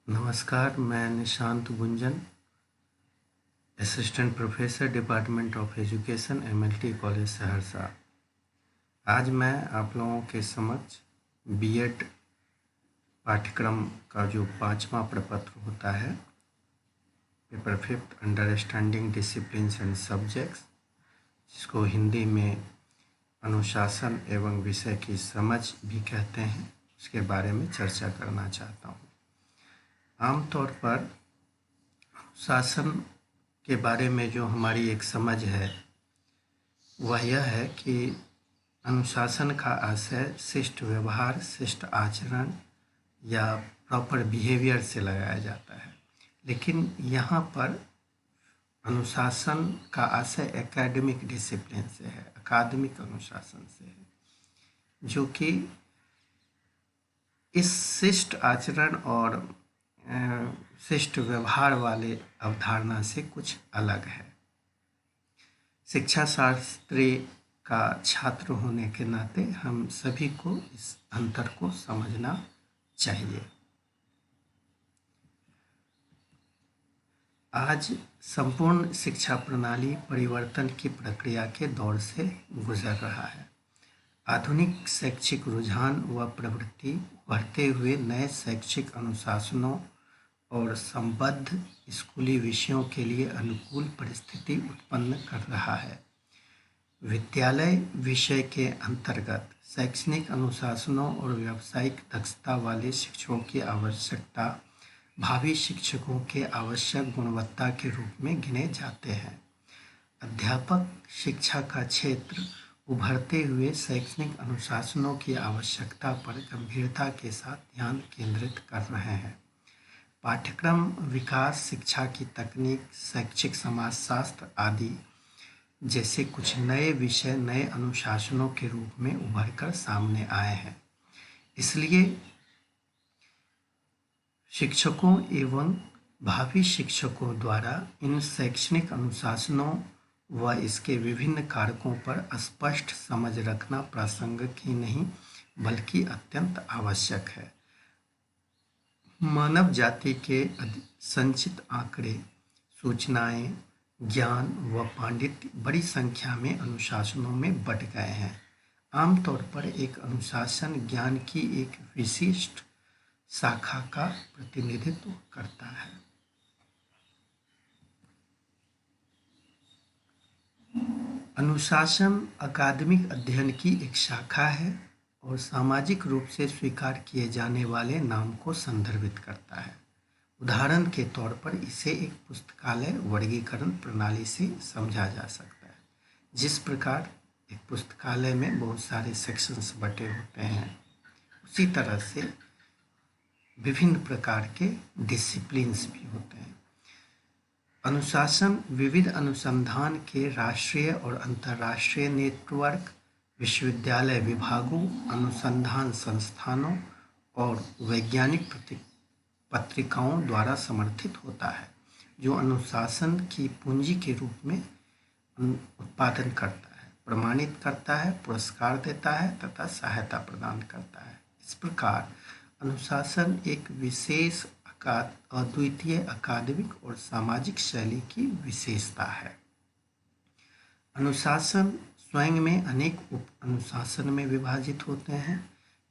नमस्कार, मैं Nishant Gunjan, assistant professor department of education MLT college Saharsa. आज मैं आप लोगों के समक्ष बीएड पाठ्यक्रम का जो 5वां प्रपत्र होता है, paper 5 understanding disciplines and subjects, जिसको हिंदी में अनुशासन एवं विषय की समझ भी कहते हैं, उसके बारे में चर्चा करना चाहता हूँ। आमतौर पर शासन के बारे में जो हमारी एक समझ है वह यह है कि अनुशासन का आशय शिष्ट व्यवहार, शिष्ट आचरण या प्रॉपर बिहेवियर से लगाया जाता है। लेकिन यहाँ पर अनुशासन का आशय एकेडमिक डिसिप्लिन से है, अकादमिक अनुशासन से है, जो कि इस शिष्ट आचरण और शिष्ट व्यवहार वाले अवधारणा से कुछ अलग है। शिक्षा शास्त्री का छात्र होने के नाते हम सभी को इस अंतर को समझना चाहिए। आज संपूर्ण शिक्षा प्रणाली परिवर्तन की प्रक्रिया के दौर से गुजर रहा है। आधुनिक शैक्षिक रुझान व प्रवृत्ति बढ़ते हुए नए शैक्षिक अनुशासनों और संबद्ध स्कूली विषयों के लिए अनुकूल परिस्थिति उत्पन्न कर रहा है। विद्यालय विषय के अंतर्गत शैक्षणिक अनुशासनों और व्यावसायिक दक्षता वाले शिक्षकों की आवश्यकता भावी शिक्षकों के आवश्यक गुणवत्ता के रूप में गिने जाते हैं। अध्यापक शिक्षा का क्षेत्र उभरते हुए शैक्षणिक अनुशासनों की आवश्यकता पर गंभीरता के साथ ध्यान केंद्रित कर रहे हैं। पाठ्यक्रम विकास, शिक्षा की तकनीक, शैक्षिक समाजशास्त्र आदि जैसे कुछ नए विषय नए अनुशासनों के रूप में उभरकर सामने आए हैं। इसलिए शिक्षकों एवं भावी शिक्षकों द्वारा इन शैक्षणिक अनुशासनों व इसके विभिन्न कारकों पर स्पष्ट समझ रखना प्रासंगिक ही नहीं बल्कि अत्यंत आवश्यक है। मानव जाति के संचित आंकड़े, सूचनाएं, ज्ञान व पांडित्य बड़ी संख्या में अनुशासनों में बट गए हैं। आमतौर पर एक अनुशासन ज्ञान की एक विशिष्ट शाखा का प्रतिनिधित्व करता है। अनुशासन अकादमिक अध्ययन की एक शाखा है और सामाजिक रूप से स्वीकार किए जाने वाले नाम को संदर्भित करता है। उदाहरण के तौर पर इसे एक पुस्तकालय वर्गीकरण प्रणाली से समझा जा सकता है। जिस प्रकार एक पुस्तकालय में बहुत सारे सेक्शंस बटे होते हैं, उसी तरह से विभिन्न प्रकार के डिसिप्लिन्स भी होते हैं। अनुशासन विविध अनुसंधान के राष्ट्रीय और अंतर्राष्ट्रीय नेटवर्क, विश्वविद्यालय विभागों, अनुसंधान संस्थानों और वैज्ञानिक पत्रिकाओं द्वारा समर्थित होता है, जो अनुशासन की पूंजी के रूप में उत्पादन करता है, प्रमाणित करता है, पुरस्कार देता है तथा सहायता प्रदान करता है। इस प्रकार अनुशासन एक विशेष अद्वितीय अकादमिक और सामाजिक शैली की विशेषता है। अनुशासन स्वयं में अनेक उप अनुशासन में विभाजित होते हैं।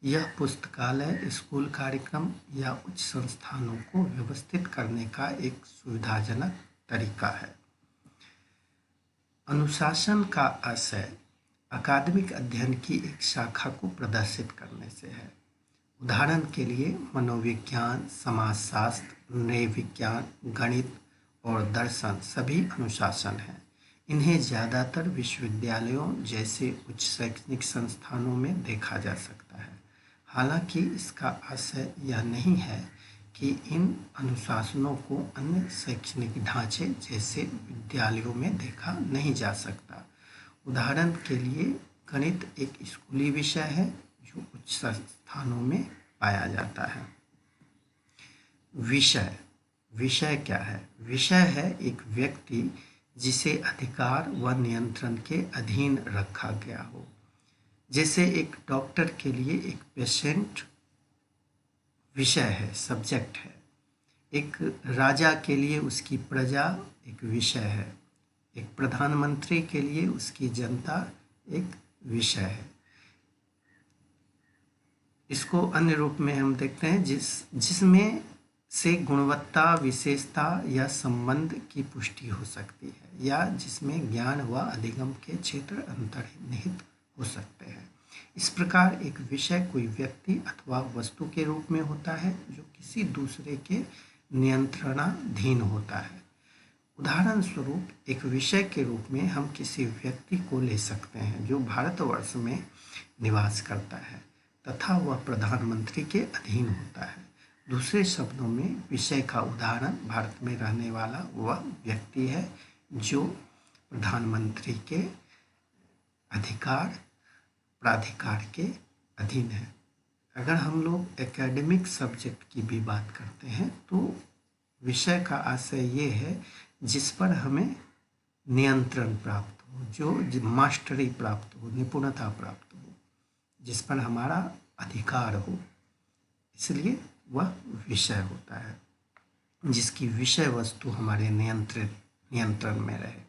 यह पुस्तकालय, स्कूल कार्यक्रम या उच्च संस्थानों को व्यवस्थित करने का एक सुविधाजनक तरीका है। अनुशासन का आशय अकादमिक अध्ययन की एक शाखा को प्रदर्शित करने से है। उदाहरण के लिए मनोविज्ञान, समाजशास्त्र, नृ विज्ञान, गणित और दर्शन सभी अनुशासन हैं। इन्हें ज़्यादातर विश्वविद्यालयों जैसे उच्च शैक्षणिक संस्थानों में देखा जा सकता है। हालांकि इसका आशय यह नहीं है कि इन अनुशासनों को अन्य शैक्षणिक ढांचे जैसे विद्यालयों में देखा नहीं जा सकता। उदाहरण के लिए गणित एक स्कूली विषय है जो उच्च संस्थानों में पाया जाता है। विषय क्या है? विषय है एक व्यक्ति जिसे अधिकार व नियंत्रण के अधीन रखा गया हो। जैसे एक डॉक्टर के लिए एक पेशेंट विषय है, सब्जेक्ट है। एक राजा के लिए उसकी प्रजा एक विषय है, एक प्रधानमंत्री के लिए उसकी जनता एक विषय है। इसको अन्य रूप में हम देखते हैं जिसमें से गुणवत्ता, विशेषता या संबंध की पुष्टि हो सकती है, या जिसमें ज्ञान व अधिगम के क्षेत्र अंतर्निहित हो सकते हैं। इस प्रकार एक विषय कोई व्यक्ति अथवा वस्तु के रूप में होता है जो किसी दूसरे के नियंत्रणाधीन होता है। उदाहरण स्वरूप एक विषय के रूप में हम किसी व्यक्ति को ले सकते हैं जो भारतवर्ष में निवास करता है तथा वह प्रधानमंत्री के अधीन होता है। दूसरे शब्दों में विषय का उदाहरण भारत में रहने वाला वह व्यक्ति है जो प्रधानमंत्री के अधिकार प्राधिकार के अधीन है। अगर हम लोग एकेडमिक सब्जेक्ट की भी बात करते हैं तो विषय का आशय ये है जिस पर हमें नियंत्रण प्राप्त हो, जो मास्टरी प्राप्त हो, निपुणता प्राप्त हो, जिस पर हमारा अधिकार हो, इसलिए वह विषय होता है, जिसकी विषय वस्तु हमारे नियंत्रण में रहे।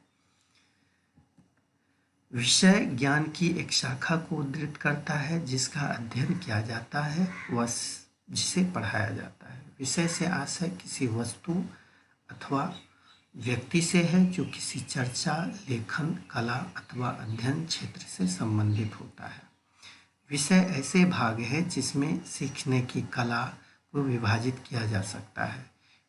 विषय ज्ञान की एक शाखा को उद्धृत करता है जिसका अध्ययन किया जाता है व जिसे पढ़ाया जाता है। विषय से आशय किसी वस्तु अथवा व्यक्ति से है जो किसी चर्चा, लेखन, कला अथवा अध्ययन क्षेत्र से संबंधित होता है। विषय ऐसे भाग है जिसमें सीखने की कला को विभाजित किया जा सकता है।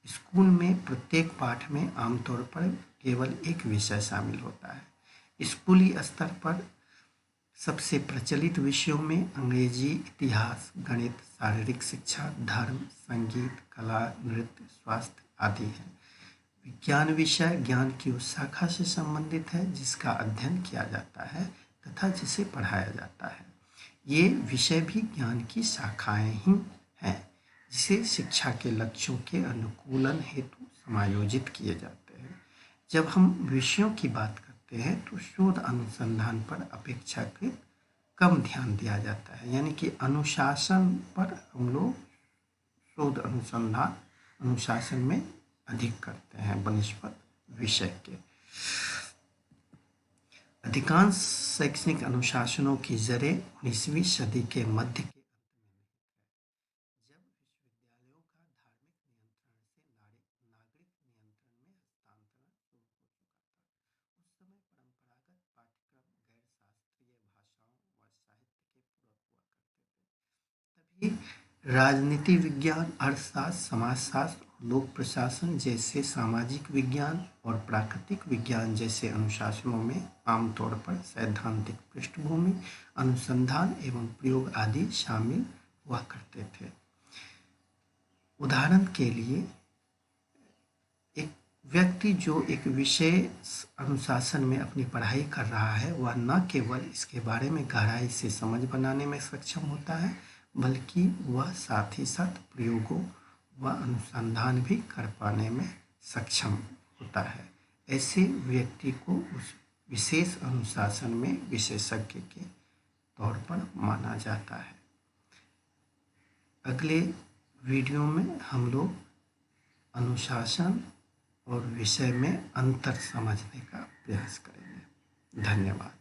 स्कूल में प्रत्येक पाठ में आमतौर पर केवल एक विषय शामिल होता है। स्कूली स्तर पर सबसे प्रचलित विषयों में अंग्रेजी, इतिहास, गणित, शारीरिक शिक्षा, धर्म, संगीत, कला, नृत्य, स्वास्थ्य आदि हैं। विज्ञान विषय ज्ञान की उस शाखा से संबंधित है जिसका अध्ययन किया जाता है तथा जिसे पढ़ाया जाता है। ये विषय भी ज्ञान की शाखाएं ही हैं जिसे शिक्षा के लक्ष्यों के अनुकूलन हेतु समायोजित किए जाते हैं। जब हम विषयों की बात करते हैं तो शोध अनुसंधान पर अपेक्षाकृत कम ध्यान दिया जाता है, यानी कि अनुशासन पर हम लोग शोध अनुशासन में अधिक करते हैं बनिस्बत विषय के। अधिकांश शैक्षणिक अनुशासनों की जड़ें 19वीं सदी के मध्य के जब विश्वविद्यालयों का धार्मिक नियंत्रण से नागरिक नियंत्रण में हस्तांतरण शुरू हो चुका था। उस समय परंपरागत पाठ्यक्रम गैर शास्त्रीय भाषाओं व साहित्य के पूरक हुआ करते थे। तभी राजनीति विज्ञान, अर्थशास्त्र, समाजशास्त्र, लोक प्रशासन जैसे सामाजिक विज्ञान और प्राकृतिक विज्ञान जैसे अनुशासनों में आमतौर पर सैद्धांतिक पृष्ठभूमि, अनुसंधान एवं प्रयोग आदि शामिल हुआ करते थे। उदाहरण के लिए एक व्यक्ति जो एक विषय अनुशासन में अपनी पढ़ाई कर रहा है वह न केवल इसके बारे में गहराई से समझ बनाने में सक्षम होता है बल्कि वह साथ ही साथ प्रयोगों व अनुसंधान भी कर पाने में सक्षम होता है। ऐसे व्यक्ति को उस विशेष अनुशासन में विशेषज्ञ के तौर पर माना जाता है। अगले वीडियो में हम लोग अनुशासन और विषय में अंतर समझने का प्रयास करेंगे। धन्यवाद।